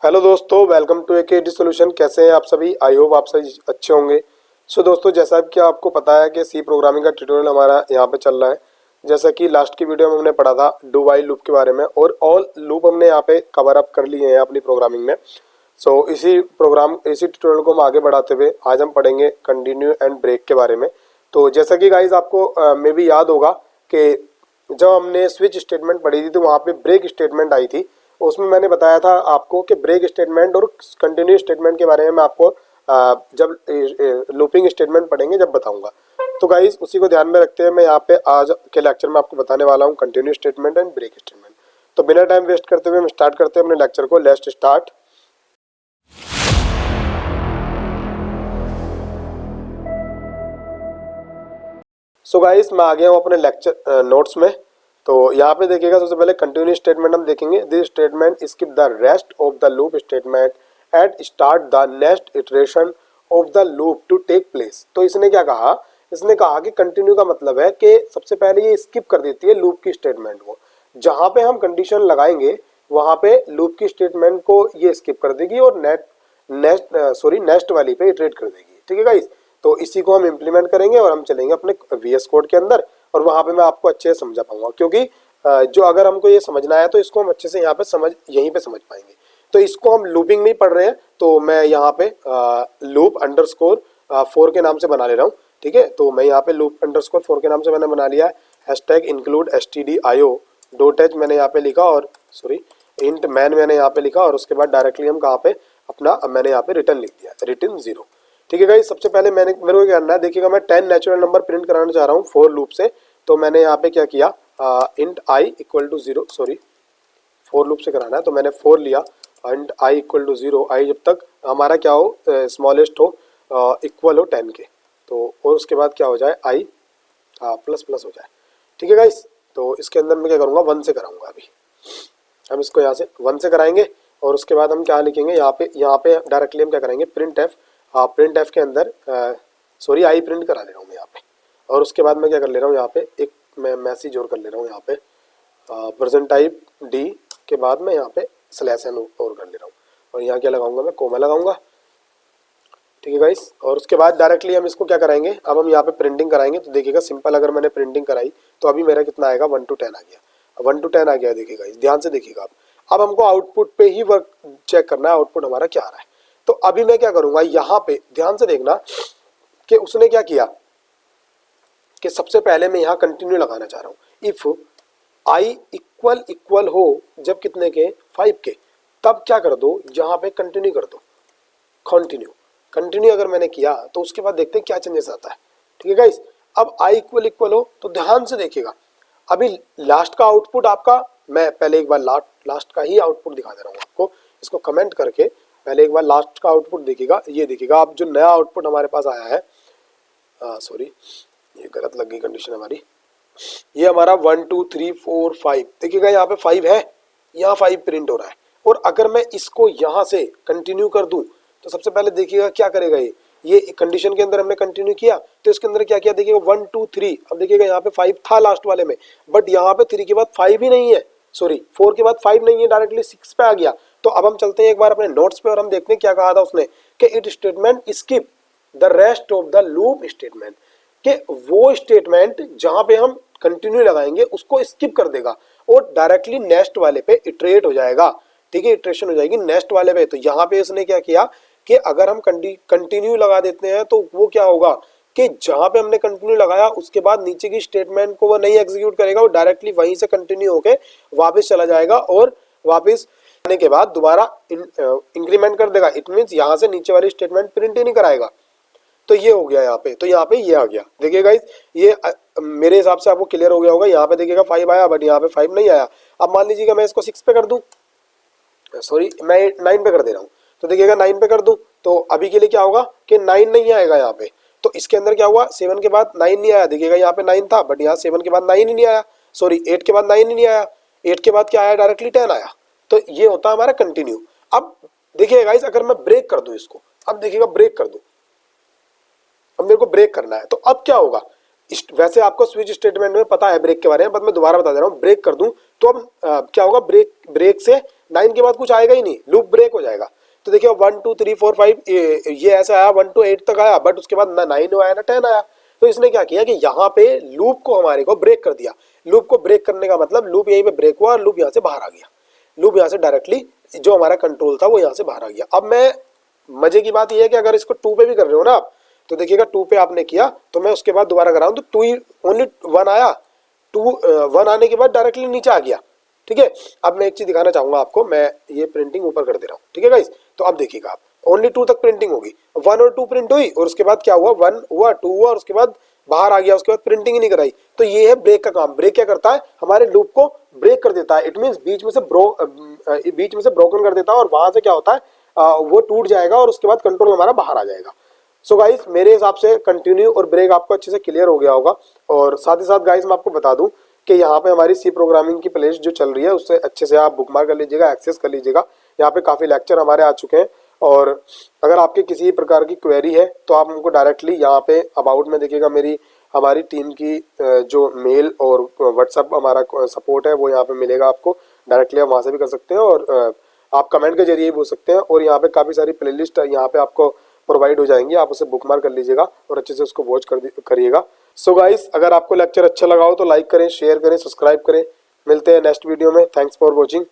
Hello दोस्तों, welcome to एकेडी solution. कैसे हैं आप सभी? आई होप आप सभी अच्छे होंगे। सो दोस्तों, जैसा कि आपको पता है कि सी प्रोग्रामिंग का ट्यूटोरियल हमारा यहाँ पे चल रहा है। जैसा कि लास्ट की वीडियो में हमने पढ़ा था डू व्हाइल लूप के बारे में, और ऑल लूप हमने यहाँ पे कवर अप कर लिए हैं अपनी प्रोग्रामिंग में। इसी ट्यूटोरियल को हम आगे बढ़ाते हुए आज हम पढ़ेंगे कंटिन्यू एंड ब्रेक के बारे में। तो जैसा कि गाइज आपको मे भी याद होगा कि जब हमने स्विच स्टेटमेंट पढ़ी थी तो वहाँ पे ब्रेक स्टेटमेंट आई थी। उसमें मैंने बताया था आपको कि ब्रेक स्टेटमेंट और कंटिन्यू स्टेटमेंट के बारे में मैं आपको जब लूपिंग स्टेटमेंट पढ़ेंगे जब बताऊंगा। तो गाइज उसी को ध्यान में रखते हुए मैं यहाँ पे आज के लेक्चर में आपको बताने वाला हूँ continue statement and break statement. तो बिना टाइम वेस्ट करते हुए हम स्टार्ट करते हैं अपने लेक्चर को। Let's start. सो गाइस मैं आ गया हूँ अपने लेक्चर नोट्स में। तो यहाँ पे देखिएगा, सबसे पहले कंटिन्यू स्टेटमेंट हम देखेंगे। This statement skip the rest of the loop statement and start the next iteration of the loop to take place. तो इसने क्या कहा? इसने कहा कि कंटिन्यू का मतलब है कि सबसे पहले ये स्किप कर देती है लूप की स्टेटमेंट को। जहां पे हम कंडीशन लगाएंगे वहां पे लूप की स्टेटमेंट को ये स्किप कर देगी और नेक्स्ट वाली पे इटरेट कर देगी। ठीक है गाइस, तो इसी को हम इम्प्लीमेंट करेंगे और हम चलेंगे अपने VS कोड के अंदर, और वहां पे मैं आपको अच्छे से समझा पाऊंगा। क्योंकि जो अगर हमको ये समझना है तो इसको हम अच्छे से यहाँ पे यहीं पे समझ पाएंगे। तो इसको हम लूपिंग में ही पढ़ रहे हैं, तो मैं यहाँ पे लूप अंडरस्कोर 4 के नाम से बना ले रहा हूँ। ठीक है, तो मैं यहाँ पे लूप अंडरस्कोर 4 के नाम से मैंने बना लिया है। Hashtag include stdio dot h मैंने यहाँ पे लिखा, और सॉरी इंट मैन मैंने यहाँ पे लिखा, और उसके बाद डायरेक्टली हम कहाँ पे अपना मैंने यहाँ पे रिटर्न लिख दिया, रिटर्न 0। ठीक है गाइस, सबसे पहले मेरे को क्या करना है, देखिएगा मैं 10 नेचुरल नंबर प्रिंट कराना चाह रहा हूँ फॉर लूप से। तो मैंने यहाँ पे क्या किया, int I equal to 0, sorry for loop से कराना है तो मैंने 4 लिया, int I equal to 0। I जब तक हमारा क्या हो, स्मॉलेस्ट हो, इक्वल हो 10 के, तो और उसके बाद क्या हो जाए, आई प्लस प्लस हो जाए। ठीक है गाइस, तो इसके अंदर मैं क्या करूँगा, 1 से कराऊंगा। अभी हम इसको यहाँ से 1 से कराएंगे, और उसके बाद हम क्या लिखेंगे यहाँ पे डायरेक्टली हम क्या करेंगे, प्रिंट एफ। प्रिंट एफ के अंदर सॉरी आई प्रिंट करा ले रहा हूँ मैं यहाँ पे, और उसके बाद मैं क्या कर ले रहा हूँ, यहाँ पे एक मैं मैसेज और कर ले रहा हूँ यहाँ पे, वर्जन टाइप डी के बाद मैं यहाँ पे स्लैश एन और कर ले रहा हूँ, और यहाँ क्या लगाऊंगा, मैं कोमा लगाऊंगा। ठीक है गाइस, और उसके बाद डायरेक्टली हम इसको क्या कराएंगे, अब हम यहाँ पे प्रिंटिंग कराएंगे। तो देखिएगा सिंपल, अगर मैंने प्रिंटिंग कराई तो अभी मेरा कितना आएगा, 1 to 10 आ गया। 1 to 10 आ गया, देखिएगा ध्यान से देखिएगा। अब हमको आउटपुट पे ही वर्क चेक करना है, आउटपुट हमारा क्या आ रहा है। तो अभी मैं क्या करूंगा, यहाँ पे ध्यान से देखना कि उसने क्या किया कि सबसे पहले मैं यहाँ कंटिन्यू लगाना चाह रहा हूँ। इफ आई इक्वल हो जब कितने के, 5 के, तब क्या कर दो, यहाँ पे कंटिन्यू कर दो। कंटिन्यू अगर मैंने किया तो उसके बाद देखते हैं क्या चेंजेस आता है। ठीक है गाइस, अब आई इक्वल हो तो ध्यान से देखिएगा। अभी लास्ट का आउटपुट आपका, मैं पहले एक बार लास्ट का ही आउटपुट दिखा दे रहा हूँ आपको, इसको कमेंट करके पहले एक बार लास्ट का आउटपुट देखिएगा। ये देखिएगा अब जो नया आउटपुट हमारे पास आया है, सॉरी ये गलत लग गई कंडीशन हमारी, ये हमारा 1 2 3 4 5, देखिएगा यहाँ पे 5 है, यहाँ 5 प्रिंट हो रहा है। और अगर मैं इसको यहाँ से कंटिन्यू कर दूं तो सबसे पहले देखिएगा क्या करेगा, ये कंडीशन के अंदर हमने कंटिन्यू किया तो इसके अंदर क्या किया, देखिएगा 1 2 3। अब देखिएगा यहाँ पे 5 था लास्ट वाले में, बट यहाँ पे 3 के बाद 5 ही नहीं है, सॉरी 4 के बाद 5 नहीं है, डायरेक्टली 6 पे आ गया। तो अब हम चलते हैं एक बार अपने नोट्स पे और हम देखते हैं क्या कहा था उसने, कि it statement skip the rest of the loop statement, कि वो स्टेटमेंट जहां पे हम कंटिन्यू लगाएंगे उसको स्किप कर देगा और डायरेक्टली नेक्स्ट वाले पे इटरेट हो जाएगा। ठीक है, इटरेशन हो जाएगी नेक्स्ट वाले पे। तो यहाँ पे इसने क्या किया कि अगर हम कंटिन्यू लगा देते हैं तो वो क्या होगा कि जहां पे हमने कंटिन्यू लगाया उसके बाद नीचे की स्टेटमेंट को वो नहीं एग्जीक्यूट करेगा, वो डायरेक्टली वहीं से कंटिन्यू होके वापस चला जाएगा, और वापस आने के बाद दोबारा इंक्रीमेंट कर देगा। इट मीन्स यहाँ से नीचे वाली स्टेटमेंट प्रिंट ही नहीं कराएगा। तो ये हो गया यहाँ पे, तो यहाँ पे ये आ गया। देखिए गाइस, ये मेरे हिसाब से आपको क्लियर हो गया होगा। यहाँ पे देखिएगा 5 आया, बट यहाँ पे 5 नहीं आया। अब मान लीजिएगा मैं इसको 6 पे कर दूं, सॉरी मैं 9 पे कर दे रहा हूँ, तो देखिएगा 9 पे कर दूं तो अभी के लिए क्या होगा कि 9 नहीं आएगा यहाँ पे। तो इसके अंदर क्या हुआ, 7 के बाद 9 नहीं आया। देखिएगा यहाँ पे 9 था, बट यहाँ 7 के बाद 9 ही नहीं आया, सॉरी 8 के बाद 9 ही नहीं आया। 8 के बाद क्या आया, डायरेक्टली 10 आया। तो ये होता है हमारा कंटिन्यू। अब देखिएगा गाइस, अगर मैं ब्रेक कर दूं इसको, अब देखिएगा ब्रेक कर दूं, अब मेरे को ब्रेक करना है, तो अब क्या होगा। वैसे आपको स्विच स्टेटमेंट में पता है ब्रेक के बारे में, बट मैं दोबारा बता दे रहा हूँ। ब्रेक कर दूं तो अब क्या होगा, ब्रेक से 9 के बाद कुछ आएगा ही नहीं, लूप ब्रेक हो जाएगा। तो देखिए 1 2 3 4 5 ये ऐसा आया, 1 to 8 तक आया, बट उसके बाद ना 9 आया ना 10 आया। तो इसने क्या किया कि यहाँ पे लूप को हमारे को ब्रेक कर दिया। लूप को ब्रेक करने का मतलब लूप यहीं पे ब्रेक हुआ और लूप यहाँ से बाहर आ गया। लूप यहाँ से डायरेक्टली जो हमारा कंट्रोल था वो यहाँ से बाहर आ गया। अब मैं, मजे की बात यह है कि अगर इसको 2 पे भी कर रहे हो ना आप, तो देखिएगा 2 पे आपने किया तो मैं उसके बाद दोबारा कराऊँ तो 2 ही, ओनली 1 आया, 1 आने के बाद डायरेक्टली नीचे आ गया। ठीक है, अब मैं एक चीज दिखाना चाहूंगा आपको, मैं ये प्रिंटिंग ऊपर कर दे रहा हूँ। ठीक है गाइस, तो अब देखिएगा आप, ओनली 2 तक प्रिंटिंग होगी, 1 और 2 प्रिंट हुई और उसके बाद क्या हुआ, 1 हुआ 2 हुआ और उसके बाद बाहर आ गया, उसके बाद प्रिंटिंग ही नहीं कराई। तो ये है ब्रेक का काम। ब्रेक क्या करता है, हमारे लूप को ब्रेक कर देता है। इट मीन बीच में से ब्रोकन कर देता है और वहां से क्या होता है, वो टूट जाएगा और उसके बाद कंट्रोल हमारा बाहर आ जाएगा। सो गाइस मेरे हिसाब से कंटिन्यू और ब्रेक आपको अच्छे से क्लियर हो गया होगा। और साथ ही साथ गाइस मैं आपको बता दूं कि यहाँ पे हमारी सी प्रोग्रामिंग की प्लेलिस्ट जो चल रही है उससे अच्छे से आप बुकमार्क कर लीजिएगा, एक्सेस कर लीजिएगा। यहाँ पे काफ़ी लेक्चर हमारे आ चुके हैं और अगर आपके किसी प्रकार की क्वेरी है तो आप हमको डायरेक्टली यहाँ पे अबाउट में देखिएगा, हमारी टीम की जो मेल और व्हाट्सएप हमारा सपोर्ट है वो यहाँ पे मिलेगा आपको। डायरेक्टली आप वहाँ से भी कर सकते हैं और आप कमेंट के जरिए भी बोल सकते हैं। और यहाँ पे काफ़ी सारी प्लेलिस्ट यहाँ पे आपको प्रोवाइड हो जाएंगी, आप उसे बुकमार्क कर लीजिएगा और अच्छे से उसको वॉच करिएगा। सो गाइस अगर आपको लेक्चर अच्छा लगा हो तो लाइक करें, शेयर करें, सब्सक्राइब करें। मिलते हैं नेक्स्ट वीडियो में। Thanks for watching.